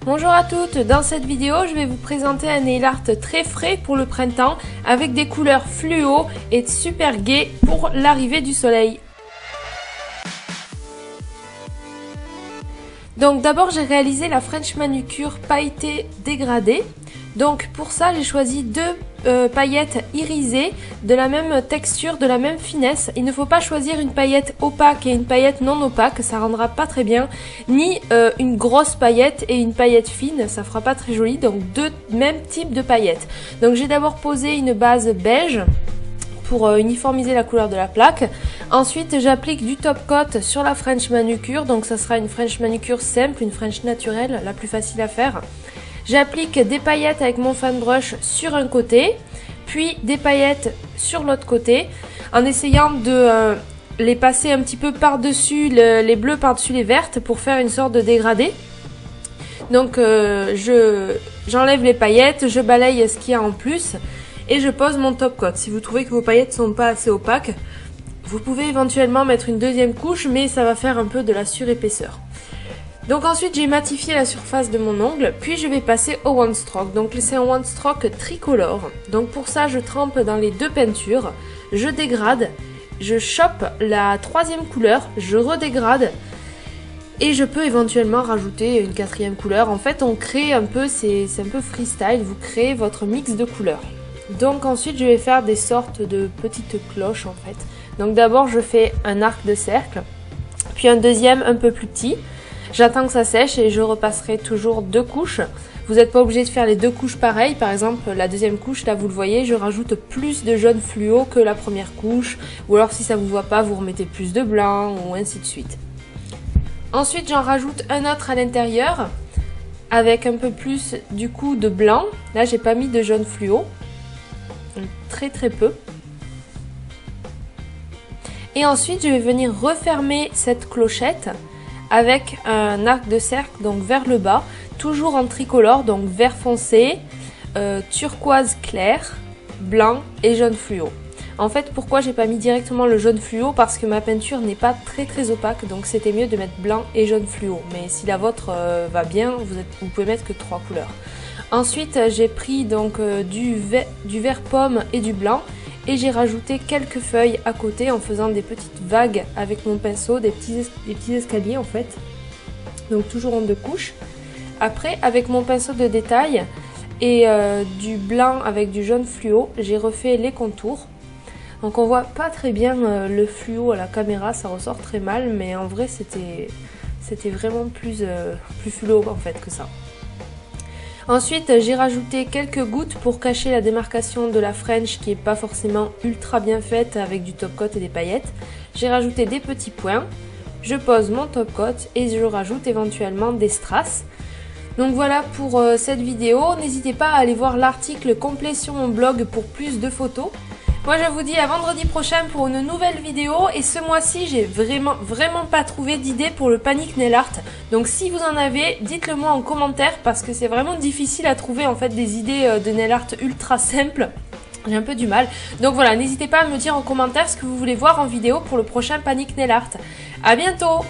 Bonjour à toutes, dans cette vidéo je vais vous présenter un nail art très frais pour le printemps avec des couleurs fluo et super gai pour l'arrivée du soleil. Donc d'abord j'ai réalisé la French manucure pailletée dégradée. Donc pour ça j'ai choisi deux paillettes irisées de la même texture, de la même finesse. Il ne faut pas choisir une paillette opaque et une paillette non opaque, ça rendra pas très bien. Ni une grosse paillette et une paillette fine, ça fera pas très joli. Donc deux mêmes types de paillettes. Donc j'ai d'abord posé une base beige pour uniformiser la couleur de la plaque. Ensuite j'applique du top coat sur la French manucure. Donc ça sera une French manucure simple, une French naturelle, la plus facile à faire. J'applique des paillettes avec mon fan brush sur un côté, puis des paillettes sur l'autre côté, en essayant de les passer un petit peu par-dessus les bleus, par-dessus les vertes, pour faire une sorte de dégradé. Donc j'enlève les paillettes, je balaye ce qu'il y a en plus, et je pose mon top coat. Si vous trouvez que vos paillettes sont pas assez opaques, vous pouvez éventuellement mettre une deuxième couche, mais ça va faire un peu de la surépaisseur. Donc ensuite j'ai matifié la surface de mon ongle, puis je vais passer au one stroke. Donc c'est un one stroke tricolore. Donc pour ça je trempe dans les deux peintures, je dégrade, je chope la troisième couleur, je redégrade et je peux éventuellement rajouter une quatrième couleur. En fait on crée un peu, c'est un peu freestyle, vous créez votre mix de couleurs. Donc ensuite je vais faire des sortes de petites cloches en fait. Donc d'abord je fais un arc de cercle, puis un deuxième un peu plus petit. J'attends que ça sèche et je repasserai toujours deux couches. Vous n'êtes pas obligé de faire les deux couches pareilles. Par exemple, la deuxième couche, là vous le voyez, je rajoute plus de jaune fluo que la première couche. Ou alors si ça ne vous voit pas, vous remettez plus de blanc ou ainsi de suite. Ensuite, j'en rajoute un autre à l'intérieur avec un peu plus du coup de blanc. Là, j'ai pas mis de jaune fluo. Très très peu. Et ensuite, je vais venir refermer cette clochette avec un arc de cercle donc vers le bas, toujours en tricolore, donc vert foncé, turquoise clair, blanc et jaune fluo. En fait pourquoi j'ai pas mis directement le jaune fluo, parce que ma peinture n'est pas très opaque, donc c'était mieux de mettre blanc et jaune fluo. Mais si la vôtre va bien, vous pouvez mettre que 3 couleurs. Ensuite j'ai pris donc du vert pomme et du blanc, et j'ai rajouté quelques feuilles à côté en faisant des petites vagues avec mon pinceau, des petits escaliers en fait. Donc toujours en deux couches. Après avec mon pinceau de détail et du blanc avec du jaune fluo, j'ai refait les contours. Donc on voit pas très bien le fluo à la caméra, ça ressort très mal, mais en vrai c'était vraiment plus fluo en fait que ça. Ensuite j'ai rajouté quelques gouttes pour cacher la démarcation de la French qui n'est pas forcément ultra bien faite avec du top coat et des paillettes. J'ai rajouté des petits points, je pose mon top coat et je rajoute éventuellement des strass. Donc voilà pour cette vidéo, n'hésitez pas à aller voir l'article complet sur mon blog pour plus de photos. Moi je vous dis à vendredi prochain pour une nouvelle vidéo, et ce mois-ci j'ai vraiment pas trouvé d'idée pour le panic nail art. Donc si vous en avez, dites-le moi en commentaire parce que c'est vraiment difficile à trouver en fait des idées de nail art ultra simples. J'ai un peu du mal. Donc voilà, n'hésitez pas à me dire en commentaire ce que vous voulez voir en vidéo pour le prochain panic nail art. À bientôt!